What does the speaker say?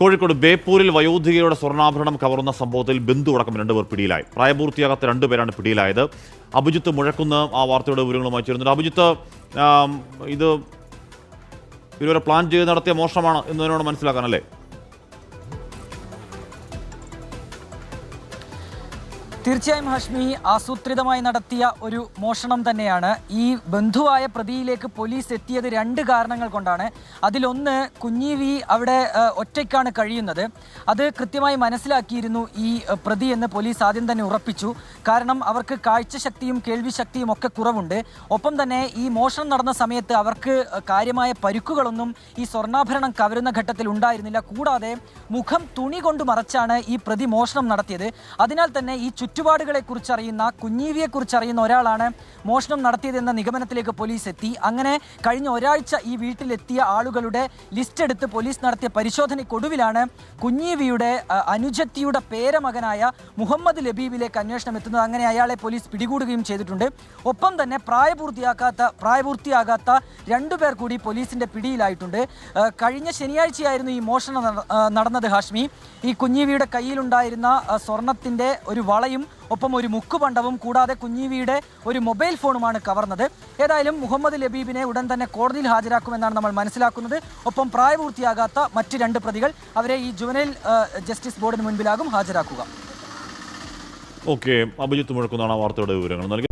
കോഴിക്കോട് ബേപ്പൂരിൽ വയോധികയുടെ സ്വർണ്ണാഭരണം കവർന്ന സംഭവത്തിൽ ബന്ധു അടക്കം 2 പേർ പിടിയിലായി. പ്രായപൂർത്തിയാകാത്ത 2 പേരാണ് പിടിയിലായത്. അഭിജിത്ത് മുഴക്കുന്ന് ആ വാർത്തയുടെ വിവരങ്ങളുമായി ചേരുന്നുണ്ട്. അഭിജിത്ത്, ഇത് ഇവരെ പ്ലാൻ ചെയ്ത് നടത്തിയ മോഷണമാണ് എന്നതിനോട് മനസ്സിലാക്കാനല്ലേ? തീർച്ചയായും ഹാഷ്മി, ആസൂത്രിതമായി നടത്തിയ ഒരു മോഷണം തന്നെയാണ്. ഈ ബന്ധുവായ പ്രതിയിലേക്ക് പോലീസ് എത്തിയത് 2 കാരണങ്ങൾ കൊണ്ടാണ്. അതിലൊന്ന്, കുഞ്ഞി വി അവിടെ ഒറ്റയ്ക്കാണ് കഴിയുന്നത്. അത് കൃത്യമായി മനസ്സിലാക്കിയിരുന്നു ഈ പ്രതി എന്ന് പോലീസ് ആദ്യം തന്നെ ഉറപ്പിച്ചു. കാരണം അവർക്ക് കാഴ്ചശക്തിയും കേൾവിശക്തിയും ഒക്കെ കുറവുണ്ട്. ഒപ്പം തന്നെ ഈ മോഷണം നടന്ന സമയത്ത് അവർക്ക് കാര്യമായ പരുക്കുകളൊന്നും ഈ സ്വർണ്ണാഭരണം കവരുന്ന ഘട്ടത്തിൽ ഉണ്ടായിരുന്നില്ല. കൂടാതെ മുഖം തുണി കൊണ്ട് മറച്ചാണ് ഈ പ്രതി മോഷണം നടത്തിയത്. അതിനാൽ തന്നെ ഈ ചുറ്റുപാടുകളെക്കുറിച്ച് അറിയുന്ന, കുഞ്ഞീവിയെക്കുറിച്ച് അറിയുന്ന ഒരാളാണ് മോഷണം നടത്തിയതെന്ന നിഗമനത്തിലേക്ക് പോലീസ് എത്തി. അങ്ങനെ കഴിഞ്ഞ ഒരാഴ്ച ഈ വീട്ടിലെത്തിയ ആളുകളുടെ ലിസ്റ്റ് എടുത്ത് പോലീസ് നടത്തിയ പരിശോധനയ്ക്കൊടുവിലാണ് കുഞ്ഞീവിയുടെ അനുജത്തിയുടെ പേരമകനായ മുഹമ്മദ് ലബീബിലേക്ക് അന്വേഷണം എത്തുന്നത്. അങ്ങനെ അയാളെ പോലീസ് പിടികൂടുകയും ചെയ്തിട്ടുണ്ട്. ഒപ്പം തന്നെ പ്രായപൂർത്തിയാകാത്ത 2 പേർ കൂടി പോലീസിന്റെ പിടിയിലായിട്ടുണ്ട്. കഴിഞ്ഞ ശനിയാഴ്ചയായിരുന്നു ഈ മോഷണം നടന്നത് ഹാഷ്മി. ഈ കുഞ്ഞീവിയുടെ കയ്യിലുണ്ടായിരുന്ന സ്വർണത്തിന്റെ ഒരു വളയും ഒപ്പം ഒരു മുക്കുപണ്ടവും കൂടാതെ കുഞ്ഞീവിയുടെ ഒരു മൊബൈൽ ഫോണുമാണ് കവർന്നത്. ഏതായാലും മുഹമ്മദ് ലബീബിനെ ഉടൻ തന്നെ കോടതിയിൽ ഹാജരാക്കുമെന്നാണ് നമ്മൾ മനസ്സിലാക്കുന്നത്. ഒപ്പം പ്രായപൂർത്തിയാകാത്ത മറ്റ് 2 പ്രതികൾ, അവരെ ഈ ജുവനൈൽ ജസ്റ്റിസ് ബോർഡിന് മുൻപിലാകും ഹാജരാക്കുക. ഓക്കെ, അഭിജിത്ത് മുഴക്കുന്നാണ് ആ വാർത്തയുടെ വിവരങ്ങൾ നൽകി.